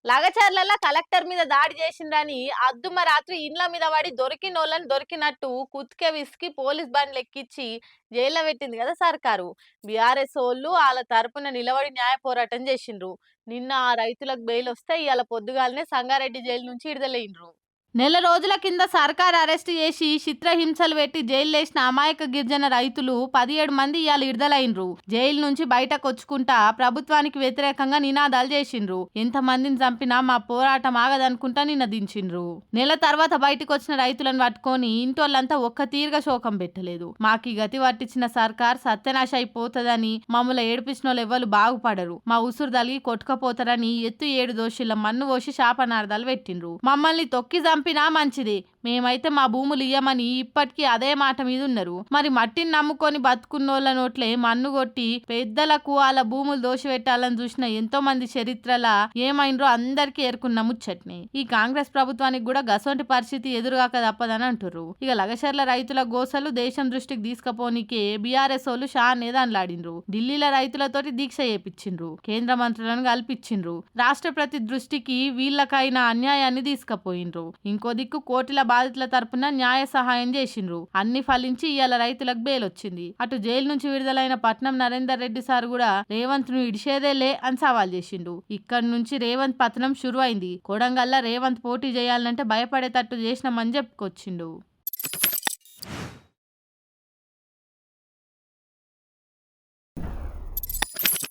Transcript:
లగచర్లలో collector మీద దాడి చేసిండ్రని అద్దుమ రాత్రి ఇండ్ల మీద పడి దొరికినోళ్ళని దొరికినట్టు కుత్కె విసికి పోలీస్ బండ్లు ఎక్కిచ్చి జైల్లో పెట్టింది కదా సర్కారు. బీఆర్ఎస్ ఓళ్ళు వాళ్ళ తరపున నిలబడి న్యాయ పోరాటం చేసిండ్రు. నిన్న ఆ రైతులకు బెయిల్ వస్తే ఇవాళ పొద్దుగాలనే సంగారెడ్డి జైలు నుంచి విడుదలైండ్రు. నెల రోజుల కింద సర్కార్ అరెస్టు చేసి చిత్రహింసలు పెట్టి జైల్లేసిన అమాయక గిరిజన రైతులు 17 మంది ఇవాళ విడుదలైండ్రు. జైలు నుంచి బయటకొచ్చుకుంటా ప్రభుత్వానికి వ్యతిరేకంగా నినాదాలు చేసిండ్రు. ఎంతమందిని చంపినా మా పోరాటం ఆగదనుకుంటా నినదించిండ్రు. నెల తర్వాత బయటకు వచ్చిన రైతులను పట్టుకొని ఇంటోళ్ళంతా ఒక్క తీరుగా శోకం పెట్టలేదు. మాకి గతి పట్టించిన సర్కార్ సత్యనాశ అయిపోతుందని మమ్మల్ని ఏడిపించిన ఎవ్వరు బాగుపడరు, మా ఉసురు తలిగి కొట్టుకపోతారని ఎత్తు 7 దోషుల మన్ను పోసి శాపనార్థాలు పెట్టిండ్రు. మమ్మల్ని తొక్కి చంపినా మంచిది, మేమైతే మా భూములు ఇయ్యమని ఇప్పటికీ అదే మాట మీద ఉన్నారు. మరి మట్టిని నమ్ముకొని బతుకున్నోళ్ళ నోట్లే మన్ను కొట్టి పెద్దలకు వాళ్ళ భూములు దోషిపెట్టాలని చూసిన ఎంతో మంది చరిత్రలా ఏమైండ్రో అందరికీ ఏరుకున్న ముచ్చట్ని. ఈ కాంగ్రెస్ ప్రభుత్వానికి కూడా గసొంటి పరిస్థితి ఎదురుగాక తప్పదని అంటుర్రు. ఇక లగచర్ల రైతుల గోసలు దేశం దృష్టికి తీసుకపోనికే బీఆర్ఎస్ వాళ్ళు షానే దాన్లాడిండ్రు. ఢిల్లీలో రైతులతోటి దీక్ష చేపించిండ్రు, కేంద్ర మంత్రులను కల్పించిండ్రు, రాష్ట్రపతి దృష్టికి వీళ్ళకైన అన్యాయాన్ని తీసుకుపోయిండ్రు. ఇంకో దిక్కు కోటిల బాధితుల తరపున న్యాయ సహాయం చేసిండ్రు. అన్ని ఫలించి ఇవాళ రైతులకు బెయిల్ వచ్చింది. అటు జైలు నుంచి విడుదలైన పట్నం నరేందర్ రెడ్డి సార్ కూడా రేవంత్ ను ఇడిచేదేలే అని సవాల్ చేసిండు. ఇక్కడి నుంచి రేవంత్ పతనం షురు అయింది. కొడంగల్లా రేవంత్ పోటీ చేయాలంటే భయపడేటట్టు చేసినామని చెప్పుకొచ్చిండు.